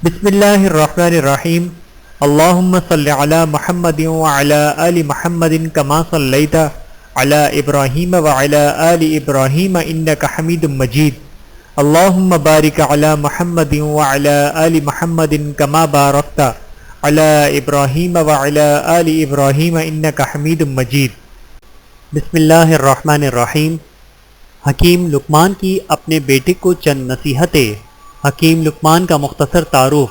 بسم اللہ الرحمن الرحیم اللہم صل علی محمد وعلی آل محمد کما صلیت علی ابراہیم وعلی آل ابراہیم انک حمید مجید اللہم بارک علی محمد وعلی آل محمد کما بارکت علی ابراہیم وعلی آل ابراہیم انک حمید مجید۔ بسم اللہ الرحمن الرحیم۔ حکیم لقمان کی اپنے بیٹے کو چند نصیحتیں۔ حکیم لقمان کا مختصر تعارف۔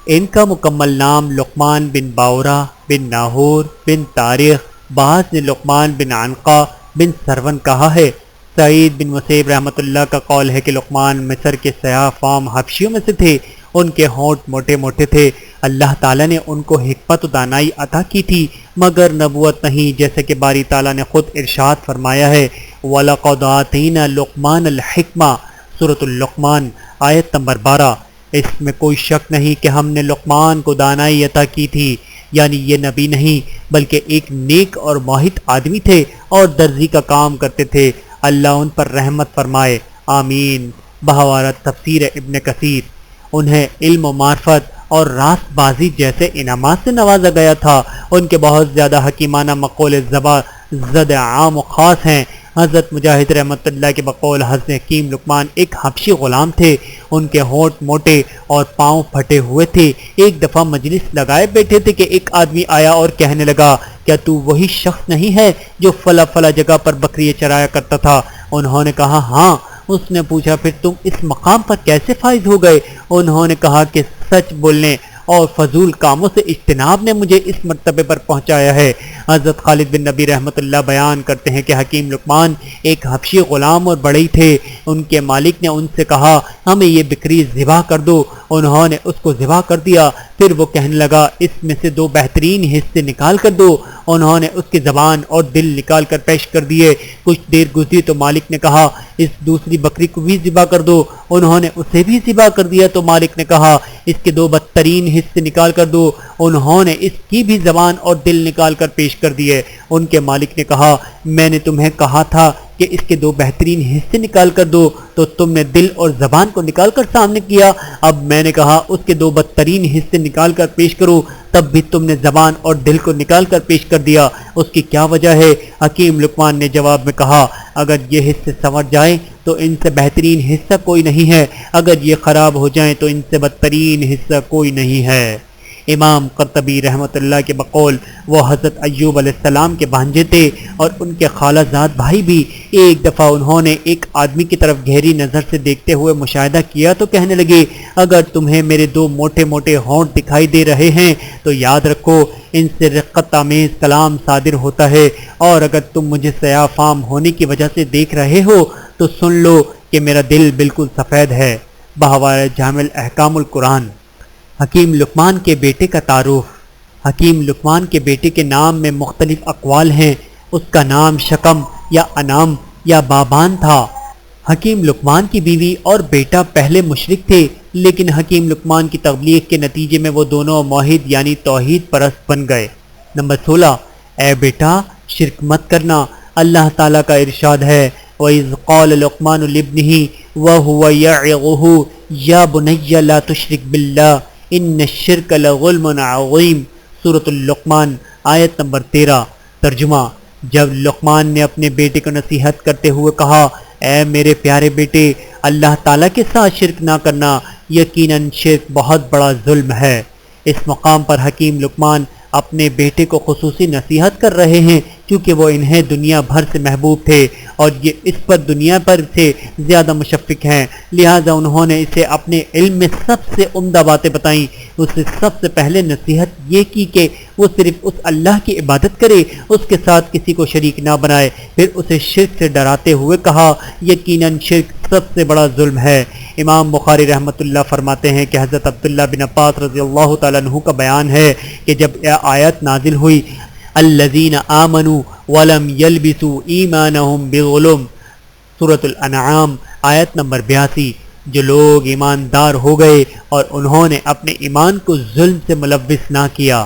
ان کا مکمل نام لقمان بن باورہ بن ناہور بن طارق، بعض نے لقمان بن عنقا بن سرون کہا ہے۔ سعید بن مسیب رحمۃ اللہ کا قول ہے کہ لقمان مصر کے سیاہ فام حبشیوں میں سے تھے۔ ان کے ہونٹ موٹے موٹے تھے۔ اللہ تعالیٰ نے ان کو حکمت و دانائی عطا کی تھی مگر نبوت نہیں، جیسے کہ باری تعالیٰ نے خود ارشاد فرمایا ہے وَلَقَدْ آتَيْنَا لُقْمَانَ الْحِکْمَةَ، سورۃ اللقمان آیت نمبر 12۔ اس میں کوئی شک نہیں کہ ہم نے لقمان کو دانائی عطا کی تھی، یعنی یہ نبی نہیں بلکہ ایک نیک اور موحد آدمی تھے اور درزی کا کام کرتے تھے۔ اللہ ان پر رحمت فرمائے، آمین۔ بحوالہ تفسیر ابن کثیر۔ انہیں علم و معرفت اور راست بازی جیسے انعامات سے نوازا گیا تھا۔ ان کے بہت زیادہ حکیمانہ مقول زد عام و خاص ہیں۔ حضرت مجاہد رحمۃ اللہ کے بقول حضرت حکیم لقمان ایک حبشی غلام تھے۔ ان کے ہونٹ موٹے اور پاؤں پھٹے ہوئے تھے۔ ایک دفعہ مجلس لگائے بیٹھے تھے کہ ایک آدمی آیا اور کہنے لگا، کیا تو وہی شخص نہیں ہے جو فلاں فلاں جگہ پر بکریاں چرایا کرتا تھا؟ انہوں نے کہا ہاں۔ اس نے پوچھا پھر تم اس مقام پر کیسے فائز ہو گئے؟ انہوں نے کہا کہ سچ بولنے اور فضول کاموں سے اجتناب نے مجھے اس مرتبے پر پہنچایا ہے۔ حضرت خالد بن نبی رحمۃ اللہ بیان کرتے ہیں کہ حکیم لقمان ایک حبشی غلام اور بڑے تھے۔ ان کے مالک نے ان سے کہا ہمیں یہ بکری ذبح کر دو۔ انہوں نے اس کو ذبح کر دیا۔ پھر وہ کہنے لگا اس میں سے 2 بہترین حصے نکال کر دو۔ انہوں نے اس کی زبان اور دل نکال کر پیش کر دیے۔ کچھ دیر گزری تو مالک نے کہا اس دوسری بکری کو بھی ذبح کر دو۔ انہوں نے اسے بھی ذبح کر دیا تو مالک نے کہا اس کے 2 بدترین حصے نکال کر دو۔ انہوں نے اس کی بھی زبان اور دل نکال کر پیش کر دیے۔ ان کے مالک نے کہا میں نے تمہیں کہا تھا کہ اس کے 2 بہترین حصے نکال کر دو تو تم نے دل اور زبان کو نکال کر سامنے کیا۔ اب میں نے کہا اس کے 2 بدترین حصے نکال کر پیش کرو، تب بھی تم نے زبان اور دل کو نکال کر پیش کر دیا۔ اس کی کیا وجہ ہے؟ حکیم لقمان نے جواب میں کہا اگر یہ حصے سنور جائیں تو ان سے بہترین حصہ کوئی نہیں ہے، اگر یہ خراب ہو جائیں تو ان سے بدترین حصہ کوئی نہیں ہے۔ امام قرطبی رحمۃ اللہ کے بقول وہ حضرت ایوب علیہ السلام کے بھانجے تھے اور ان کے خالہ زاد بھائی بھی۔ ایک دفعہ انہوں نے ایک آدمی کی طرف گہری نظر سے دیکھتے ہوئے مشاہدہ کیا تو کہنے لگے اگر تمہیں میرے 2 موٹے موٹے ہونٹ دکھائی دے رہے ہیں تو یاد رکھو ان سے رقت آمیز کلام صادر ہوتا ہے، اور اگر تم مجھے سیاہ فام ہونے کی وجہ سے دیکھ رہے ہو تو سن لو کہ میرا دل بالکل سفید ہے۔ بحوالہ جامع احکام القرآن۔ حکیم لقمان کے بیٹے کا تعارف۔ حکیم لقمان کے بیٹے کے نام میں مختلف اقوال ہیں۔ اس کا نام شکم یا انام یا بابان تھا۔ حکیم لقمان کی بیوی اور بیٹا پہلے مشرک تھے، لیکن حکیم لقمان کی تبلیغ کے نتیجے میں وہ دونوں موحد یعنی توحید پرست بن گئے۔ نمبر 16، اے بیٹا شرک مت کرنا۔ اللہ تعالیٰ کا ارشاد ہے وَإِذْ قَالَ لُقْمَانُ لِابْنِهِ وَهُوَ يَعِظُهُ يَا بُنَيَّ لَا تُشْرِكْ بِاللَّهِ ان الشرک لظلم عظیم، سورۃ اللقمان آیت نمبر 13۔ ترجمہ، جب لقمان نے اپنے بیٹے کو نصیحت کرتے ہوئے کہا اے میرے پیارے بیٹے اللہ تعالیٰ کے ساتھ شرک نہ کرنا، یقیناً شرک بہت بڑا ظلم ہے۔ اس مقام پر حکیم لقمان اپنے بیٹے کو خصوصی نصیحت کر رہے ہیں کیونکہ وہ انہیں دنیا بھر سے محبوب تھے اور یہ اس پر دنیا پر سے زیادہ مشفق ہیں، لہٰذا انہوں نے اسے اپنے علم میں سب سے عمدہ باتیں بتائیں۔ اسے سب سے پہلے نصیحت یہ کی کہ وہ صرف اس اللہ کی عبادت کرے، اس کے ساتھ کسی کو شریک نہ بنائے۔ پھر اسے شرک سے ڈراتے ہوئے کہا یقیناً شرک سب سے بڑا ظلم ہے۔ امام بخاری رحمۃ اللہ فرماتے ہیں کہ حضرت عبداللہ بن عباس رضی اللہ تعالیٰ عنہ کا بیان ہے کہ جب یہ آیت نازل ہوئی الذین آمنوا ولم یلبسوا ایمانہم بظلم، سورۃ الانعام آیت نمبر 82، جو لوگ ایماندار ہو گئے اور انہوں نے اپنے ایمان کو ظلم سے ملوث نہ کیا،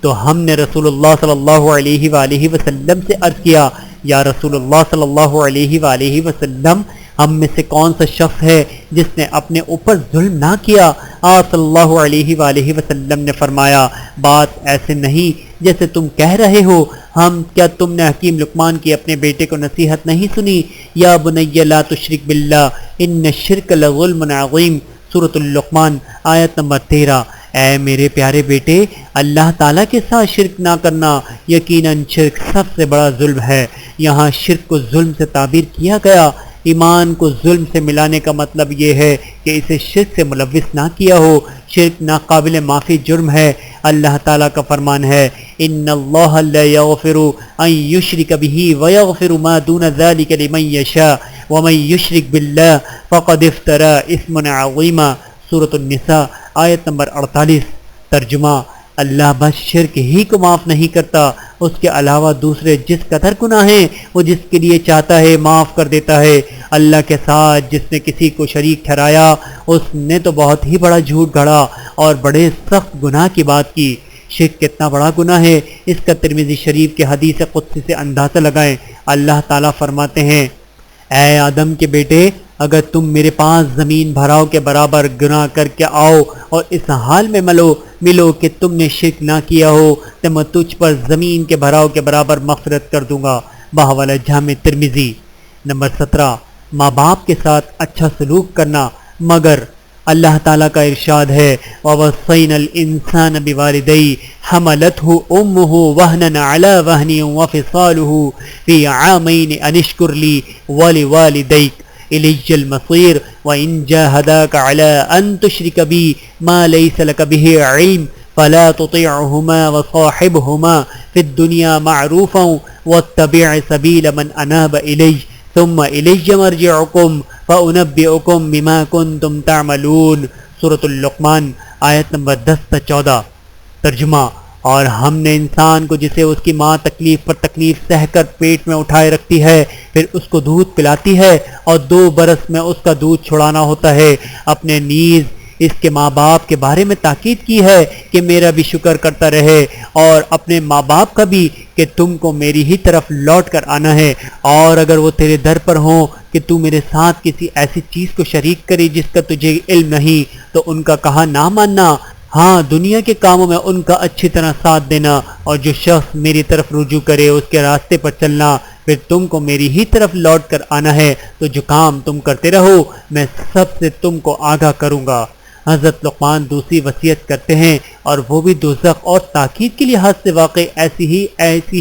تو ہم نے رسول اللہ صلی اللہ علیہ وآلہ وسلم سے عرض کیا یا رسول اللہ صلی اللہ علیہ وآلہ وسلم ہم میں سے کون سا شخص ہے جس نے اپنے اوپر ظلم نہ کیا؟ آپ صلی اللہ علیہ وآلہ وسلم نے فرمایا بات ایسے نہیں جیسے تم کہہ رہے ہو۔ کیا تم نے حکیم لقمان کی اپنے بیٹے کو نصیحت نہیں سنی؟ یا بنی لا تشرک باللہ ان الشرک لظلم عظیم، سورۃ اللقمان آیت نمبر 13۔ اے میرے پیارے بیٹے، اللہ تعالیٰ کے ساتھ شرک نہ کرنا یقیناً شرک سب سے بڑا ظلم ہے۔ یہاں شرک کو ظلم سے تعبیر کیا گیا۔ ایمان کو ظلم سے ملانے کا مطلب یہ ہے کہ اسے شرک سے ملوث نہ کیا ہو۔ شرک ناقابل معافی جرم ہے۔ اللہ تعالیٰ کا فرمان ہے ان اللہ لا یغفر ان یشرک بہ ویغفر ما دون ذلک لمن یشاء ومن یشرک باللہ فقد افتری اثما عظیما، سورۃ النساء آیت نمبر 48۔ ترجمہ: اللہ بس شرک ہی کو معاف نہیں کرتا، اس کے علاوہ دوسرے جس قدر گناہ ہیں وہ جس کے لیے چاہتا ہے معاف کر دیتا ہے۔ اللہ کے ساتھ جس نے کسی کو شریک ٹھہرایا اس نے تو بہت ہی بڑا جھوٹ گھڑا اور بڑے سخت گناہ کی بات کی۔ شرک کتنا بڑا گناہ ہے اس کا ترمذی شریف کے حدیث قدسی سے اندازہ لگائیں۔ اللہ تعالیٰ فرماتے ہیں اے آدم کے بیٹے، اگر تم میرے پاس زمین بھراؤ کے برابر گناہ کر کے آؤ اور اس حال میں ملو کہ تم نے شرک نہ کیا ہو تو میں تجھ پر زمین کے بھراؤ کے برابر مغفرت کر دوں گا۔ بحوالہ جامع ترمذی۔ نمبر 17، ماں باپ کے ساتھ اچھا سلوک کرنا۔ مگر اللہ تعالیٰ کا ارشاد ہے وَوَصَّيْنَا الْإِنسَانَ بِوَالِدَيْهِ حَمَلَتْهُ أُمُّهُ وَهْنًا عَلَى وَهْنٍ وَفِصَالُهُ فِي عَامَيْنِ أَنِ اشْكُرْ لِي وَلِوَالِدَيْكَ إِلَيَّ الْمَصِيرُ وَإِنْ جَاهَدَاكَ عَلَى أَنْ تُشْرِكَ بِي مَا لَيْسَ لَكَ بِهِ عِلْمٌ فَلَا تُطِعْهُمَا وَصَاحِبْهُمَا فِي الدُّنْيَا مَعْرُوفًا وَاتَّبِعْ سَبِيلَ مَنْ أَنَابَ إِلَيَّ ثُمَّ إِلَيَّ مَرْجِعُكُمْ فَأُنَبِّئُكُم بِمَا كُنتُمْ تَعْمَلُونَ، سورۃ اللقمان آیت نمبر 10 تا 14۔ ترجمہ: اور ہم نے انسان کو جسے اس کی ماں تکلیف پر تکلیف سہ کر پیٹ میں اٹھائے رکھتی ہے پھر اس کو دودھ پلاتی ہے اور 2 برس میں اس کا دودھ چھڑانا ہوتا ہے، اپنے نیز اس کے ماں باپ کے بارے میں تاکید کی ہے کہ میرا بھی شکر کرتا رہے، اور اپنے ماں باپ کا بھی کہ تم کو میری ہی طرف لوٹ کر آنا ہے، اور اگر وہ تیرے در پر ہوں کہ تو میرے ساتھ کسی ایسی چیز کو شریک کرے جس کا تجھے علم نہیں تو ان کا کہا نہ ماننا، ہاں دنیا کے کاموں میں ان کا اچھی طرح ساتھ دینا، اور جو شخص میری طرف رجوع کرے اس کے راستے پر چلنا، پھر تم کو میری ہی طرف لوٹ کر آنا ہے، تو جو کام تم کرتے رہو میں سب سے تم کو آگاہ کروں گا۔ حضرت لقمان دوسری وصیت کرتے ہیں اور وہ بھی دوزخ اور تاکید کے لحاظ سے واقع ایسی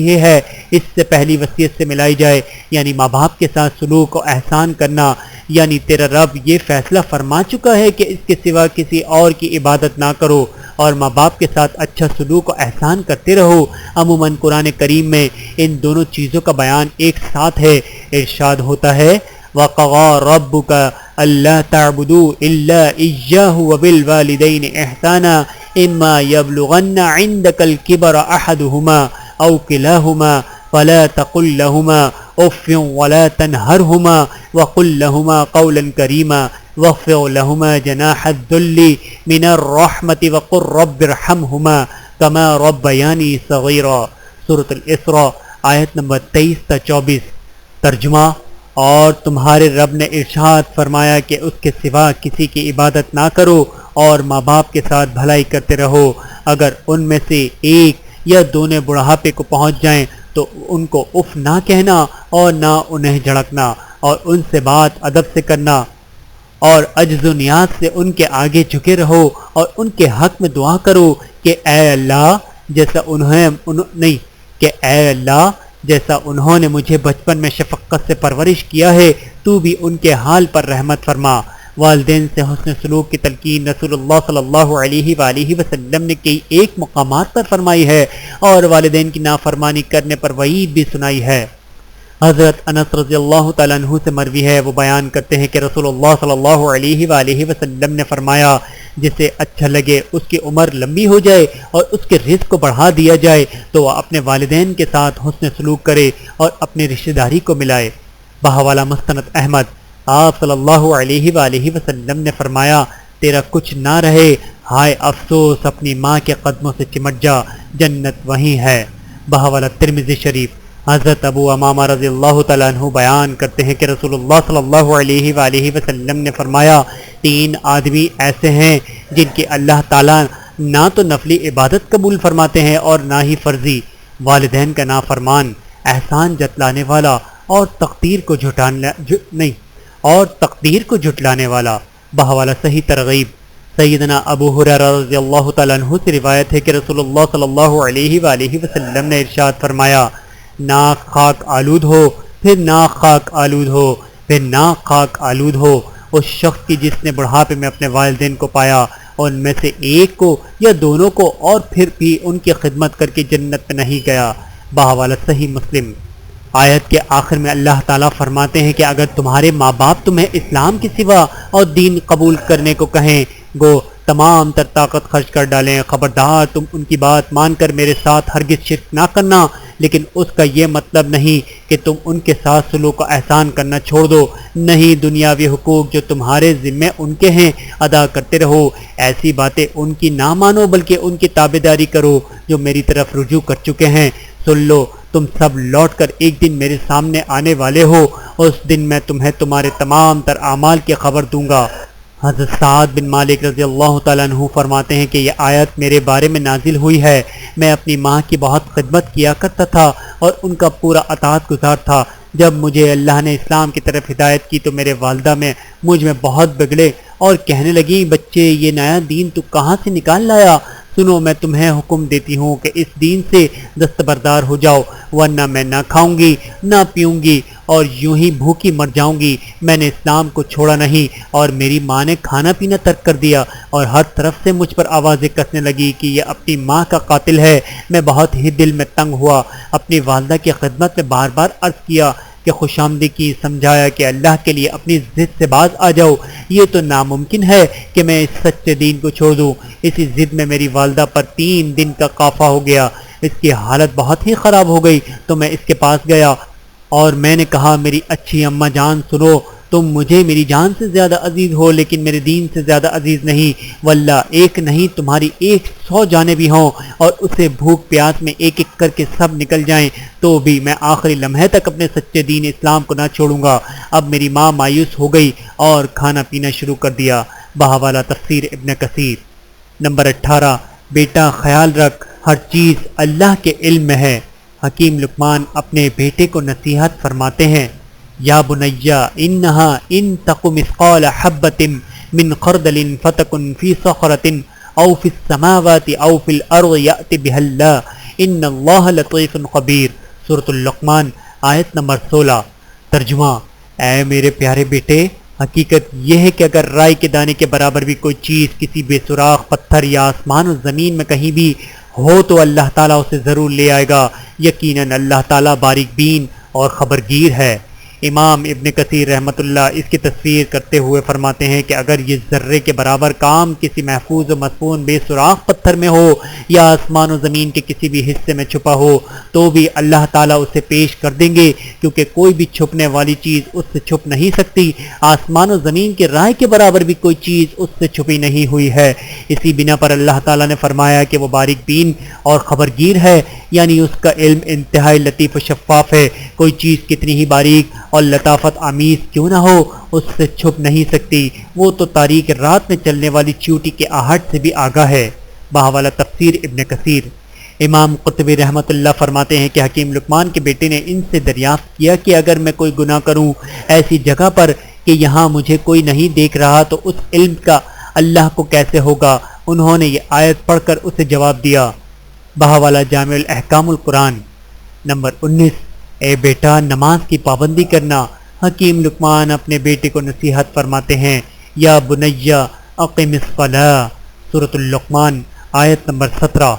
ہی ہے، اس سے پہلی وصیت سے ملائی جائے، یعنی ماں باپ کے ساتھ سلوک و احسان کرنا، یعنی تیرا رب یہ فیصلہ فرما چکا ہے کہ اس کے سوا کسی اور کی عبادت نہ کرو، اور ماں باپ کے ساتھ اچھا سلوک و احسان کرتے رہو۔ عموماً قرآن کریم میں ان دونوں چیزوں کا بیان ایک ساتھ ہے۔ ارشاد ہوتا ہے وَقَضَىٰ رَبُّكَ أَلَّا تَعْبُدُوا إِلَّا إِيَّاهُ وَبِالْوَالِدَيْنِ إِحْسَانًا إِمَّا يَبْلُغَنَّ عِندَكَ الْكِبَرَ أَحَدُهُمَا أَوْ كِلَاهُمَا فَلَا تَقُل لَّهُمَا أُفٍّ وَلَا تَنْهَرْهُمَا وَقُل لَّهُمَا قَوْلًا كَرِيمًا وَاخْفِضْ لَهُمَا جَنَاحَ الذُّلِّ مِنَ الرَّحْمَةِ وَقُل رَّبِّ ارْحَمْهُمَا كَمَا رَبَّيَانِي صَغِيرًا، سورۃ الاسراء آیت نمبر 23 تا 24۔ ترجمہ: اور تمہارے رب نے ارشاد فرمایا کہ اس کے سوا کسی کی عبادت نہ کرو اور ماں باپ کے ساتھ بھلائی کرتے رہو، اگر ان میں سے ایک یا دونوں بڑھاپے کو پہنچ جائیں تو ان کو اف نہ کہنا اور نہ انہیں جھڑکنا، اور ان سے بات ادب سے کرنا، اور عجز و نیاز سے ان کے آگے جھکے رہو اور ان کے حق میں دعا کرو کہ اے اللہ جیسا انہوں نے مجھے بچپن میں شفقت سے پرورش کیا ہے تو بھی ان کے حال پر رحمت فرما۔ والدین سے حسن سلوک کی تلقین رسول اللہ صلی اللہ علیہ وآلہ وسلم نے کئی ایک مقامات پر فرمائی ہے، اور والدین کی نافرمانی کرنے پر وعید بھی سنائی ہے۔ حضرت انس رضی اللہ تعالیٰ عنہ سے مروی ہے، وہ بیان کرتے ہیں کہ رسول اللہ صلی اللہ علیہ وآلہ وسلم نے فرمایا جسے اچھا لگے اس کی عمر لمبی ہو جائے اور اس کے رزق کو بڑھا دیا جائے تو وہ اپنے والدین کے ساتھ حسن سلوک کرے اور اپنی رشتہ داری کو ملائے۔ بحوالہ مستند احمد، آپ صلی اللہ علیہ وآلہ وسلم نے فرمایا تیرا کچھ نہ رہے، ہائے افسوس اپنی ماں کے قدموں سے چمٹ جا، جنت وہیں ہے۔ بحوالہ ترمذی شریف۔ حضرت ابو امامہ رضی اللہ تعالیٰ عنہ بیان کرتے ہیں کہ رسول اللہ صلی اللہ علیہ وآلہ وسلم نے فرمایا 3 آدمی ایسے ہیں جن کی اللہ تعالیٰ نہ تو نفلی عبادت قبول فرماتے ہیں اور نہ ہی فرضی، والدین کا نافرمان، احسان جتلانے والا اور تقدیر کو جھٹلانے والا۔ بحوالہ صحیح ترغیب۔ سیدنا ابو ہریرہ رضی اللہ تعالیٰ عنہ سے روایت ہے کہ رسول اللہ صلی اللہ علیہ وآلہ وسلم نے ارشاد فرمایا، ناک خاک آلود ہو، پھر ناک خاک آلود ہو، پھر ناک خاک آلود ہو اس شخص کی جس نے بڑھاپے میں اپنے والدین کو پایا، ان میں سے ایک کو یا دونوں کو، اور پھر بھی ان کی خدمت کر کے جنت میں نہیں گیا۔ بحوالہ صحیح مسلم۔ آیت کے آخر میں اللہ تعالیٰ فرماتے ہیں کہ اگر تمہارے ماں باپ تمہیں اسلام کے سوا اور دین قبول کرنے کو کہیں گو تمام تر طاقت خرچ کر ڈالیں، خبردار تم ان کی بات مان کر میرے ساتھ ہرگز شرک نہ کرنا، لیکن اس کا یہ مطلب نہیں کہ تم ان کے ساتھ سلوک و احسان کرنا چھوڑ دو، نہیں دنیاوی حقوق جو تمہارے ذمے ان کے ہیں ادا کرتے رہو، ایسی باتیں ان کی نہ مانو بلکہ ان کی تابعداری کرو جو میری طرف رجوع کر چکے ہیں۔ سن لو تم سب لوٹ کر ایک دن میرے سامنے آنے والے ہو، اس دن میں تمہیں تمہارے تمام تر اعمال کی خبر دوں گا۔ حضرت سعد بن مالک رضی اللہ تعالیٰ عنہ فرماتے ہیں کہ یہ آیت میرے بارے میں نازل ہوئی ہے، میں اپنی ماں کی بہت خدمت کیا کرتا تھا اور ان کا پورا اطاعت گزار تھا۔ جب مجھے اللہ نے اسلام کی طرف ہدایت کی تو میرے والدہ میں مجھ میں بہت بگڑے اور کہنے لگیں، بچے یہ نیا دین تو کہاں سے نکال لایا؟ سنو میں تمہیں حکم دیتی ہوں کہ اس دین سے دستبردار ہو جاؤ، ورنہ میں نہ کھاؤں گی نہ پیوں گی اور یوں ہی بھوکی مر جاؤں گی۔ میں نے اسلام کو چھوڑا نہیں، اور میری ماں نے کھانا پینا ترک کر دیا اور ہر طرف سے مجھ پر آوازیں کسنے لگی کہ یہ اپنی ماں کا قاتل ہے۔ میں بہت ہی دل میں تنگ ہوا، اپنی والدہ کی خدمت میں بار بار عرض کیا کہ خوش آمدی کی، سمجھایا کہ اللہ کے لیے اپنی ضد سے باز آ جاؤ، یہ تو ناممکن ہے کہ میں اس سچے دین کو چھوڑ دوں۔ اسی ضد میں میری والدہ پر 3 دن کا قافہ ہو گیا، اس کی حالت بہت ہی خراب ہو گئی تو میں اس کے پاس گیا اور میں نے کہا، میری اچھی اماں جان سنو، تم مجھے میری جان سے زیادہ عزیز ہو لیکن میرے دین سے زیادہ عزیز نہیں، واللہ ایک نہیں تمہاری 100 جانیں بھی ہوں اور اسے بھوک پیاس میں ایک ایک کر کے سب نکل جائیں تو بھی میں آخری لمحے تک اپنے سچے دین اسلام کو نہ چھوڑوں گا۔ اب میری ماں مایوس ہو گئی اور کھانا پینا شروع کر دیا۔ بحوالہ تفسیر ابن کثیر۔ نمبر 18، بیٹا خیال رکھ ہر چیز اللہ کے علم میں ہے۔ حکیم لقمان اپنے بیٹے کو نصیحت فرماتے ہیں، یا بنیا انہا ان تق مثقال حبۃ من خردل فتکن فی صخرۃ او فی السماوات او فی الارض یأت بها اللہ ان اللہ لطیف خبیر۔ سورۃ اللقمان آیت نمبر 16۔ ترجمہ، اے میرے پیارے بیٹے، حقیقت یہ ہے کہ اگر رائی کے دانے کے برابر بھی کوئی چیز کسی بے سراغ پتھر یا آسمان و زمین میں کہیں بھی ہو تو اللہ تعالیٰ اسے ضرور لے آئے گا، یقیناً اللہ تعالیٰ باریک بین اور خبرگیر ہے۔ امام ابن کثیر رحمۃ اللہ اس کی تصویر کرتے ہوئے فرماتے ہیں کہ اگر یہ ذرے کے برابر کام کسی محفوظ و مصفون بے سراغ پتھر میں ہو یا آسمان و زمین کے کسی بھی حصے میں چھپا ہو تو بھی اللہ تعالیٰ اسے پیش کر دیں گے، کیونکہ کوئی بھی چھپنے والی چیز اس سے چھپ نہیں سکتی۔ آسمان و زمین کے رائے کے برابر بھی کوئی چیز اس سے چھپی نہیں ہوئی ہے۔ اسی بنا پر اللہ تعالیٰ نے فرمایا کہ وہ باریک بین اور خبرگیر ہے، یعنی اس کا علم انتہائی لطیف و شفاف ہے۔ کوئی چیز کتنی ہی باریک اور لطافت آمیز کیوں نہ ہو اس سے چھپ نہیں سکتی، وہ تو تاریک رات میں چلنے والی چیوٹی کے آہٹ سے بھی آگاہ ہے۔ بحوالہ تفسیر ابن کثیر۔ امام قرطبی رحمۃ اللہ فرماتے ہیں کہ حکیم لقمان کے بیٹے نے ان سے دریافت کیا کہ اگر میں کوئی گناہ کروں ایسی جگہ پر کہ یہاں مجھے کوئی نہیں دیکھ رہا تو اس علم کا اللہ کو کیسے ہوگا؟ انہوں نے یہ آیت پڑھ کر اسے جواب دیا۔ بحوالہ جامع الاحکام القرآن۔ نمبر 19، اے بیٹا نماز کی پابندی کرنا۔ حکیم لقمان اپنے بیٹے کو نصیحت فرماتے ہیں، یا بنیا اقم الصلاۃ۔ سورۃ اللقمان آیت نمبر 17۔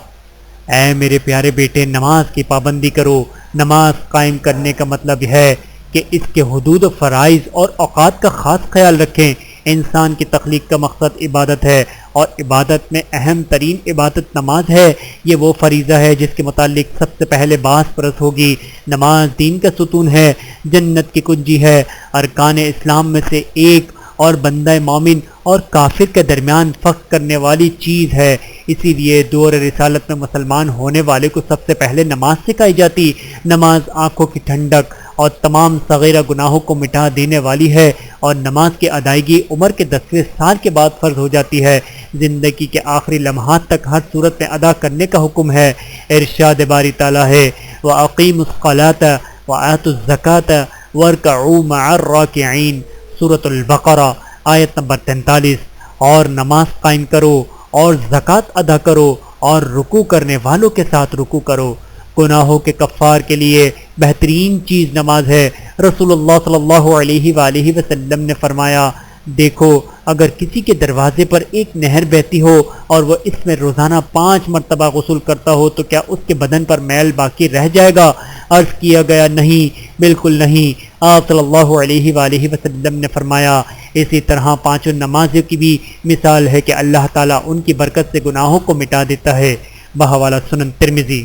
اے میرے پیارے بیٹے نماز کی پابندی کرو۔ نماز قائم کرنے کا مطلب ہے کہ اس کے حدود و فرائض اور اوقات کا خاص خیال رکھیں۔ انسان کی تخلیق کا مقصد عبادت ہے اور عبادت میں اہم ترین عبادت نماز ہے۔ یہ وہ فریضہ ہے جس کے متعلق سب سے پہلے باس پرس ہوگی۔ نماز دین کا ستون ہے، جنت کی کنجی ہے، ارکان اسلام میں سے ایک اور بندہ مومن اور کافر کے درمیان فرق کرنے والی چیز ہے۔ اسی لیے دور رسالت میں مسلمان ہونے والے کو سب سے پہلے نماز سکھائی جاتی۔ نماز آنکھوں کی ٹھنڈک اور تمام صغیرہ گناہوں کو مٹا دینے والی ہے، اور نماز کی ادائیگی عمر کے 10ویں سال کے بعد فرض ہو جاتی ہے۔ زندگی کے آخری لمحات تک ہر صورت میں ادا کرنے کا حکم ہے۔ ارشاد باری تعالیٰ ہے وَأَقِیمُوا الصَّلَاةَ وَآتُوا الزَّکَاةَ وَارْکَعُوا مَعَ الرَّاکِعِینَ، سورۃ البقرہ آیت نمبر 43۔ اور نماز قائم کرو اور زکوٰۃ ادا کرو اور رکوع کرنے والوں کے ساتھ رکوع کرو۔ گناہوں کے کفار کے لیے بہترین چیز نماز ہے۔ رسول اللہ صلی اللہ علیہ وآلہ وسلم نے فرمایا، دیکھو اگر کسی کے دروازے پر ایک نہر بہتی ہو اور وہ اس میں روزانہ 5 مرتبہ غسل کرتا ہو تو کیا اس کے بدن پر میل باقی رہ جائے گا؟ عرض کیا گیا نہیں، بالکل نہیں۔ آپ صلی اللہ علیہ وآلہ وسلم نے فرمایا، اسی طرح 5 نمازوں کی بھی مثال ہے کہ اللہ تعالیٰ ان کی برکت سے گناہوں کو مٹا دیتا ہے۔ بحوالہ سنن ترمذی۔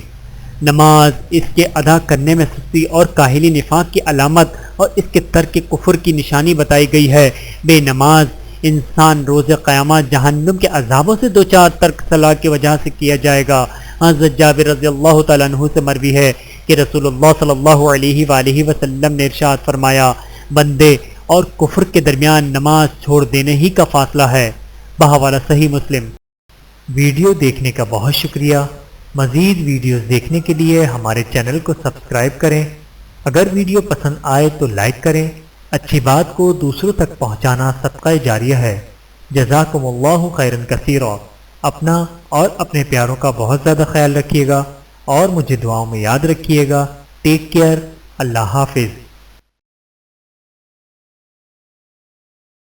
نماز اس کے ادا کرنے میں سستی اور کاہلی نفاق کی علامت اور اس کے ترک کفر کی نشانی بتائی گئی ہے۔ بے نماز انسان روز قیامت جہنم کے عذابوں سے دوچار ترک صلاح کی وجہ سے کیا جائے گا۔ حضرت جابر رضی اللہ تعالیٰ عنہ سے مروی ہے کہ رسول اللہ صلی اللہ علیہ وآلہ وسلم نے ارشاد فرمایا، بندے اور کفر کے درمیان نماز چھوڑ دینے ہی کا فاصلہ ہے۔ بحوالہ صحیح مسلم۔ ویڈیو دیکھنے کا بہت شکریہ۔ مزید ویڈیوز دیکھنے کے لیے ہمارے چینل کو سبسکرائب کریں۔ اگر ویڈیو پسند آئے تو لائک کریں۔ اچھی بات کو دوسروں تک پہنچانا صدقہ جاریہ ہے۔ جزاکم اللہ خیرا کثیرا۔ اپنا اور اپنے پیاروں کا بہت زیادہ خیال رکھیے گا اور مجھے دعاؤں میں یاد رکھیے گا۔ Take care. اللہ حافظ۔